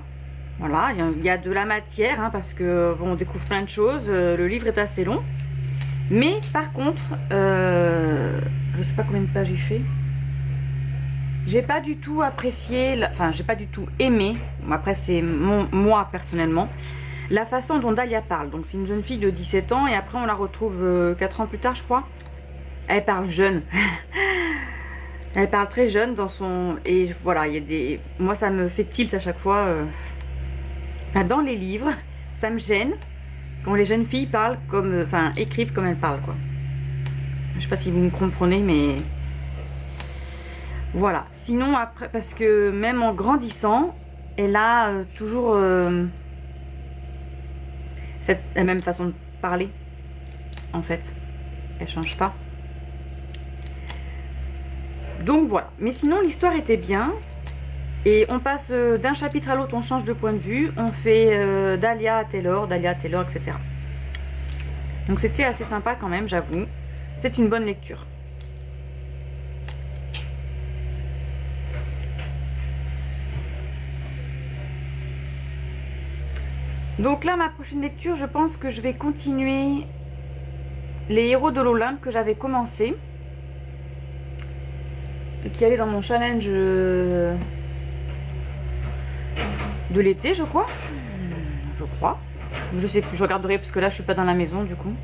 S1: Voilà, il y a de la matière, hein, parce que bon, on découvre plein de choses. Le livre est assez long. Mais par contre, je sais pas combien de pages il fait. J'ai pas du tout apprécié, enfin j'ai pas du tout aimé, après c'est moi personnellement, la façon dont Dahlia parle. Donc c'est une jeune fille de 17 ans et après on la retrouve 4 ans plus tard je crois. Elle parle jeune. Elle parle très jeune dans son... Et voilà, il y a des... Moi ça me fait tilt à chaque fois. Enfin, dans les livres, ça me gêne quand les jeunes filles parlent comme... Enfin, écrivent comme elles parlent quoi. Je sais pas si vous me comprenez mais... Voilà, sinon après, parce que même en grandissant, elle a toujours la même façon de parler, en fait. Elle change pas. Donc voilà, mais sinon l'histoire était bien. Et on passe d'un chapitre à l'autre, on change de point de vue. On fait Dahlia, Taylor, etc. Donc c'était assez sympa quand même, j'avoue. C'est une bonne lecture. Donc là, ma prochaine lecture, je pense que je vais continuer les héros de l'Olympe que j'avais commencé. Qui allait dans mon challenge de l'été, je crois. Je crois. Je sais plus, je regarderai parce que là, je suis pas dans la maison du coup.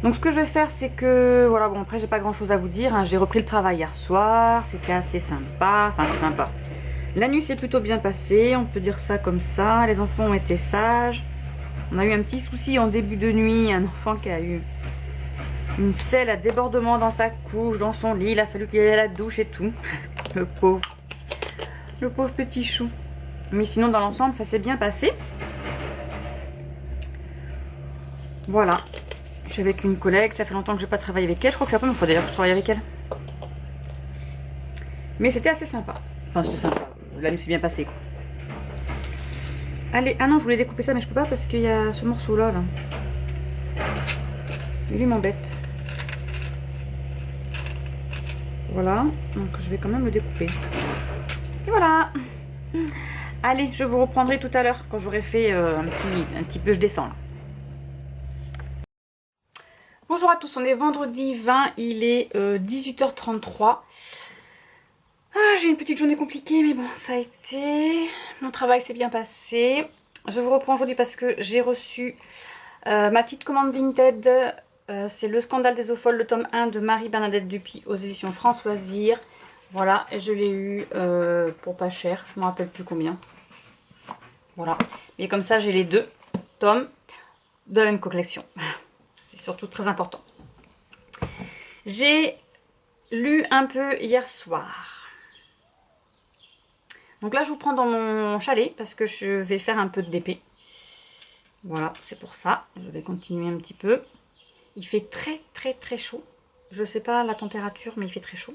S1: Donc ce que je vais faire, c'est que... Voilà, bon après, j'ai pas grand chose à vous dire. Hein. J'ai repris le travail hier soir. C'était assez sympa. Enfin, c'est sympa. La nuit s'est plutôt bien passée, on peut dire ça comme ça. Les enfants ont été sages. On a eu un petit souci en début de nuit. Un enfant qui a eu une selle à débordement dans sa couche, dans son lit. Il a fallu qu'il aille à la douche et tout. Le pauvre. Le pauvre petit chou. Mais sinon, dans l'ensemble, ça s'est bien passé. Voilà. Je suis avec une collègue. Ça fait longtemps que je n'ai pas travaillé avec elle. Je crois que c'est la première fois d'ailleurs que je travaille avec elle. Mais c'était assez sympa. Enfin, c'était sympa. La nuit s'est bien passée, quoi. Allez, ah non, je voulais découper ça, mais je peux pas parce qu'il y a ce morceau-là, là. Lui m'embête. Voilà, donc je vais quand même le découper. Et voilà. Allez, je vous reprendrai tout à l'heure quand j'aurai fait un petit peu, je descends là. Bonjour à tous, on est vendredi 20, il est 18h33. Ah, j'ai une petite journée compliquée, mais bon, ça a été. Mon travail s'est bien passé. Je vous reprends aujourd'hui parce que j'ai reçu ma petite commande Vinted. C'est Le Scandale des eaux folles, le tome 1 de Marie-Bernadette Dupuis aux éditions France Loisirs. Voilà, et je l'ai eu pour pas cher, je ne me rappelle plus combien. Voilà, mais comme ça j'ai les deux tomes de la même collection. C'est surtout très important. J'ai lu un peu hier soir. Donc là je vous prends dans mon chalet parce que je vais faire un peu de DP. Voilà, c'est pour ça. Je vais continuer un petit peu. Il fait très chaud. Je ne sais pas la température, mais il fait très chaud.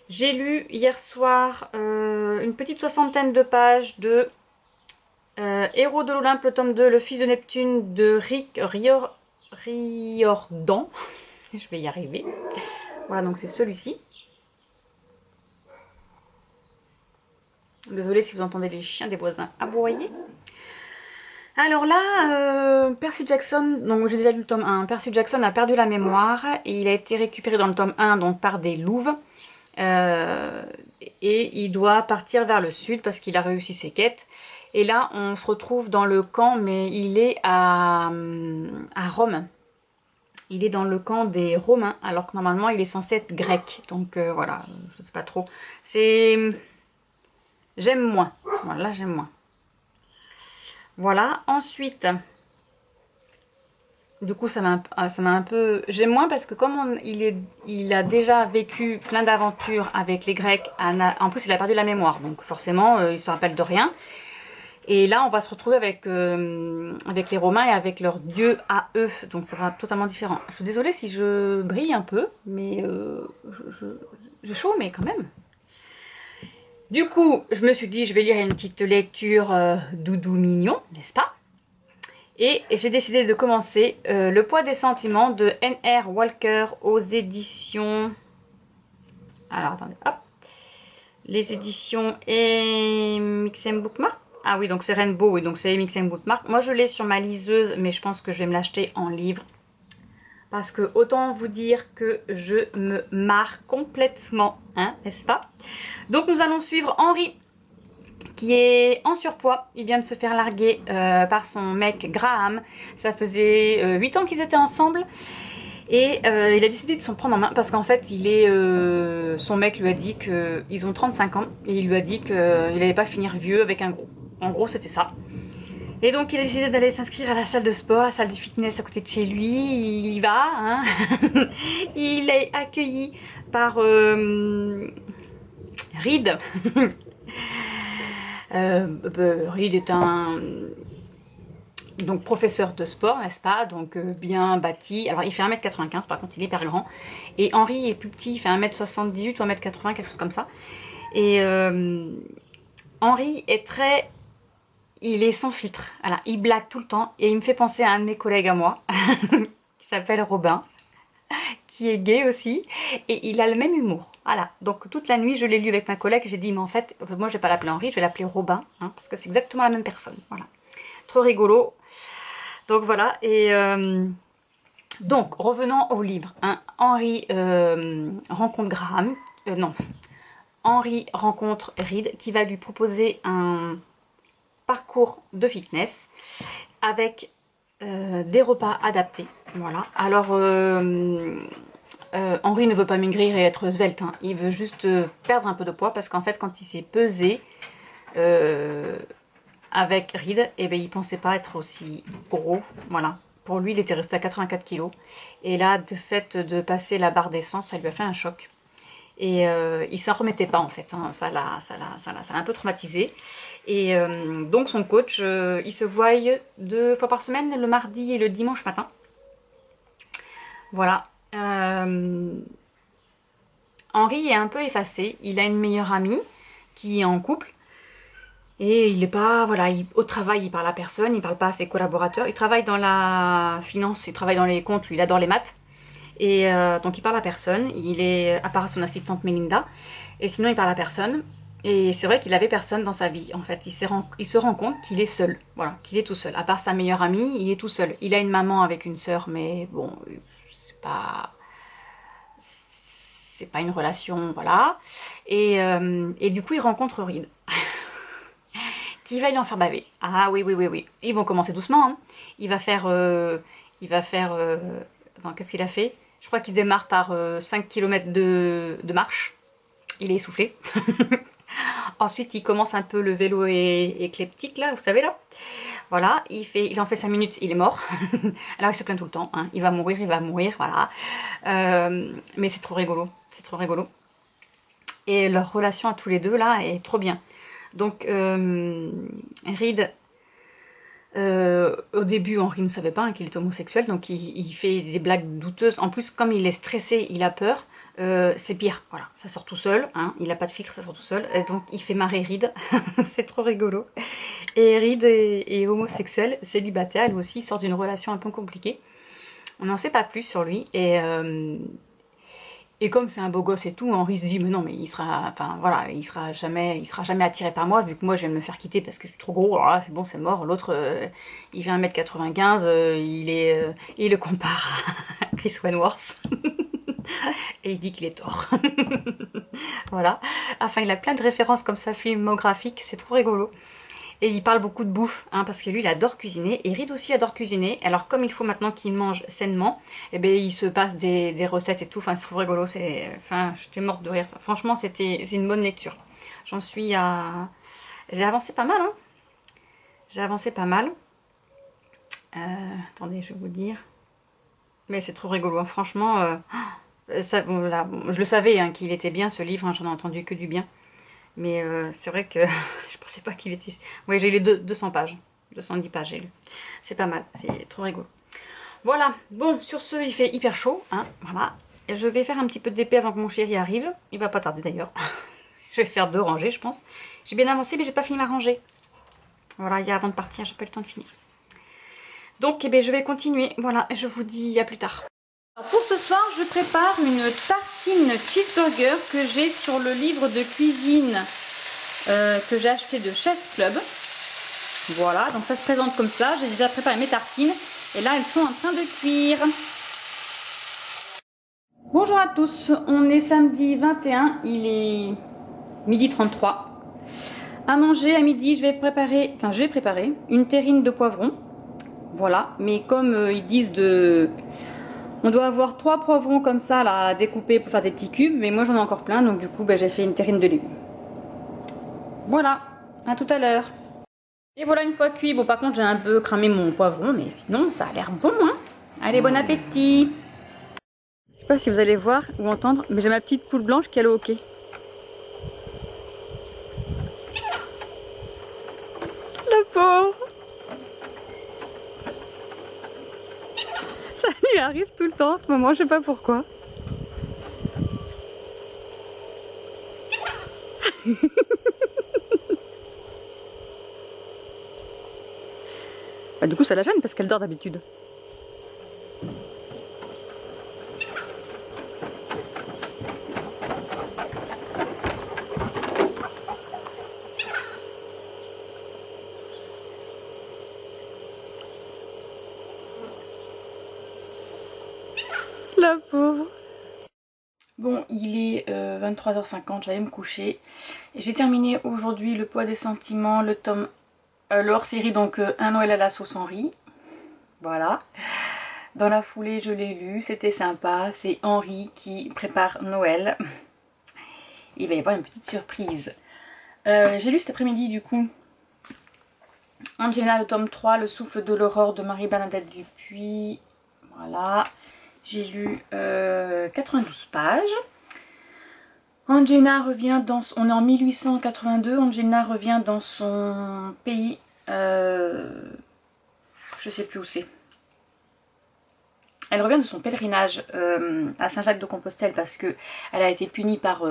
S1: J'ai lu hier soir une petite soixantaine de pages de Héros de l'Olympe, le tome 2, Le Fils de Neptune de Rick Riordan. Je vais y arriver. Voilà, donc c'est celui-ci. Désolée si vous entendez les chiens des voisins aboyer. Alors là, Percy Jackson, donc j'ai déjà lu le tome 1, Percy Jackson a perdu la mémoire et il a été récupéré dans le tome 1 donc par des louves. Et il doit partir vers le sud parce qu'il a réussi ses quêtes. Et là, on se retrouve dans le camp, mais il est à Rome. Il est dans le camp des Romains, alors que normalement, il est censé être grec. Donc voilà, je sais pas trop. C'est... J'aime moins. Voilà, j'aime moins. Voilà, ensuite... Du coup, ça m'a un peu... J'aime moins parce que comme il a déjà vécu plein d'aventures avec les Grecs, en plus il a perdu la mémoire, donc forcément il se rappelle de rien. Et là, on va se retrouver avec les Romains et avec leurs dieux à eux, donc ça sera totalement différent. Je suis désolée si je brille un peu, mais j'ai chaud, mais quand même. Du coup, je me suis dit, je vais lire une petite lecture doudou mignon, n'est-ce pas? Et j'ai décidé de commencer Le poids des sentiments de N.R. Walker aux éditions... Alors, attendez, hop. Les éditions et Mix Bookmark. Ah oui, donc c'est Rainbow, oui, donc c'est Mix Bookmark. Moi, je l'ai sur ma liseuse, mais je pense que je vais me l'acheter en livre. Parce que autant vous dire que je me marre complètement, hein, n'est-ce pas? Donc nous allons suivre Henry, qui est en surpoids. Il vient de se faire larguer par son mec Graham. Ça faisait 8 ans qu'ils étaient ensemble. Et il a décidé de s'en prendre en main parce qu'en fait, son mec lui a dit qu'ils ont 35 ans. Et il lui a dit qu'il n'allait pas finir vieux avec un gros. En gros, c'était ça. Et donc il a décidé d'aller s'inscrire à la salle de sport, la salle de fitness à côté de chez lui. Il y va, hein. Il est accueilli par Reed. Reed est un donc professeur de sport, n'est-ce pas? Donc bien bâti. Alors il fait 1m95, par contre il est hyper grand. Et Henry est plus petit, il fait 1m78 ou 1m80, quelque chose comme ça. Et Henry est très... Il est sans filtre. Voilà, il blague tout le temps. Et il me fait penser à un de mes collègues à moi, qui s'appelle Robin, qui est gay aussi. Et il a le même humour. Voilà. Donc toute la nuit, je l'ai lu avec ma collègue. J'ai dit, mais en fait, moi je vais pas l'appeler Henry, je vais l'appeler Robin. Hein, parce que c'est exactement la même personne. Voilà. Trop rigolo. Donc voilà. Et donc, revenons au livre. Hein. Henry rencontre Graham. Non. Henry rencontre Reed qui va lui proposer un parcours de fitness avec des repas adaptés. Voilà. Alors, Henry ne veut pas maigrir et être svelte. Hein. Il veut juste perdre un peu de poids parce qu'en fait, quand il s'est pesé avec Reed, eh ben, il pensait pas être aussi gros. Voilà. Pour lui, il était resté à 84 kg. Et là, de fait de passer la barre d'essence, ça lui a fait un choc. Et il s'en remettait pas en fait, hein. Ça l'a un peu traumatisé. Et donc son coach, il se voit 2 fois par semaine, le mardi et le dimanche matin. Voilà. Henry est un peu effacé, il a une meilleure amie qui est en couple. Et il est pas, voilà, au travail il parle à personne, il parle pas à ses collaborateurs. Il travaille dans la finance, il travaille dans les comptes, lui il adore les maths. Et donc il parle à personne, à part à son assistante Melinda, et sinon il parle à personne. Et c'est vrai qu'il avait personne dans sa vie en fait, il se rend compte qu'il est seul, voilà, qu'il est tout seul. À part sa meilleure amie, il est tout seul. Il a une maman avec une sœur, mais bon, c'est pas une relation, voilà. Et du coup il rencontre Reed, qui va lui en faire baver. Ah oui, oui, oui, oui. Ils vont commencer doucement, hein. Il va faire... Attends, qu'est-ce qu'il a fait? Je crois qu'il démarre par 5 km de marche. Il est essoufflé. Ensuite, il commence un peu le vélo éclectique, là, vous savez, là. Voilà, il en fait 5 minutes, il est mort. Alors, il se plaint tout le temps, hein. Il va mourir, voilà. Mais c'est trop rigolo, c'est trop rigolo. Et leur relation à tous les deux, là, est trop bien. Donc, Reed... au début, Henry ne savait pas hein, qu'il est homosexuel, donc il fait des blagues douteuses. En plus, comme il est stressé, il a peur, c'est pire. Voilà, ça sort tout seul, hein, il n'a pas de filtre, ça sort tout seul. Et donc, il fait marrer Reed, c'est trop rigolo. Et Reed est homosexuel, célibataire, lui aussi, il sort d'une relation un peu compliquée. On n'en sait pas plus sur lui, et comme c'est un beau gosse et tout, Henry se dit mais non mais il sera jamais attiré par moi vu que moi je vais me faire quitter parce que je suis trop gros. Alors là c'est bon, c'est mort. L'autre il fait 1m95, il le compare à Chris Wentworth et il dit qu'il est tort. Voilà. Enfin il a plein de références comme ça filmographiques, c'est trop rigolo. Et il parle beaucoup de bouffe, hein, parce que lui il adore cuisiner, et Reed aussi adore cuisiner. Alors comme il faut maintenant qu'il mange sainement, eh ben, il se passe des recettes et tout, enfin c'est trop rigolo, enfin j'étais morte de rire. Franchement c'est une bonne lecture. J'en suis à... J'ai avancé pas mal, hein. J'ai avancé pas mal. Attendez, je vais vous dire. Mais c'est trop rigolo, hein. Franchement, ça, bon, là, bon, je le savais hein, qu'il était bien ce livre, hein, j'en ai entendu que du bien. Mais c'est vrai que je pensais pas qu'il était... Oui, j'ai lu 200 pages. 210 pages, j'ai lu. C'est pas mal, c'est trop rigolo. Voilà, bon, sur ce, il fait hyper chaud. Hein, voilà. Et je vais faire un petit peu d'épée avant que mon chéri arrive. Il va pas tarder d'ailleurs. Je vais faire 2 rangées, je pense. J'ai bien avancé, mais j'ai pas fini ma rangée. Voilà, hier avant de partir, j'ai pas eu le temps de finir. Donc, eh bien, je vais continuer. Voilà, je vous dis à plus tard. Alors, pour ce soir, je prépare une tartine cheeseburger que j'ai sur le livre de cuisine que j'ai acheté de Chef Club. Voilà, donc ça se présente comme ça. J'ai déjà préparé mes tartines et là, elles sont en train de cuire. Bonjour à tous, on est samedi 21, il est midi 33. À manger à midi, j'ai préparé une terrine de poivrons. Voilà, mais comme ils disent on doit avoir 3 poivrons comme ça là, à découper pour faire des petits cubes, mais moi j'en ai encore plein, donc du coup j'ai fait une terrine de légumes. Voilà, à tout à l'heure. Et voilà, une fois cuit, bon par contre j'ai un peu cramé mon poivron, mais sinon ça a l'air bon, hein. Allez, bon appétit. Je sais pas si vous allez voir ou entendre, mais j'ai ma petite poule blanche qui est au hockey. La pauvre. Ça lui arrive tout le temps en ce moment, je sais pas pourquoi. Bah, du coup ça la gêne parce qu'elle dort d'habitude. La pauvre. Bon, il est 23h50, j'allais me coucher. J'ai terminé aujourd'hui Le poids des sentiments, le tome, le hors-série, donc Un Noël à la sauce Henri. Voilà. Dans la foulée, je l'ai lu, c'était sympa. C'est Henri qui prépare Noël. Il va y avoir une petite surprise. J'ai lu cet après-midi, du coup, Angelina, le tome 3, Le souffle de l'aurore de Marie-Bernadette Dupuis. Voilà. J'ai lu 92 pages. Angelina revient dans... On est en 1882. Angelina revient dans son pays. Je sais plus où c'est. Elle revient de son pèlerinage à Saint-Jacques-de-Compostelle parce que elle a été punie par...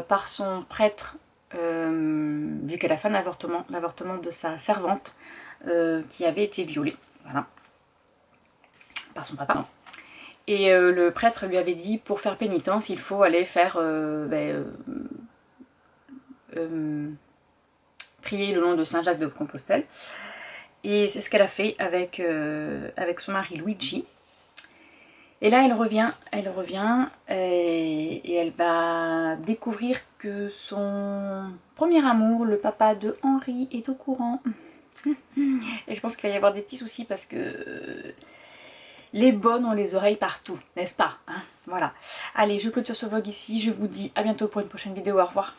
S1: par son prêtre, vu qu'elle a fait un avortement. L'avortement de sa servante qui avait été violée. Voilà. Par son papa. Et le prêtre lui avait dit, pour faire pénitence, il faut aller faire prier le nom de Saint-Jacques de Compostelle. Et c'est ce qu'elle a fait avec son mari Luigi. Et là elle revient et elle va découvrir que son premier amour, le papa de Henri, est au courant. Et je pense qu'il va y avoir des petits soucis parce que... les bonnes ont les oreilles partout, n'est-ce pas, hein? Voilà. Allez, je clôture ce vlog ici. Je vous dis à bientôt pour une prochaine vidéo. Au revoir.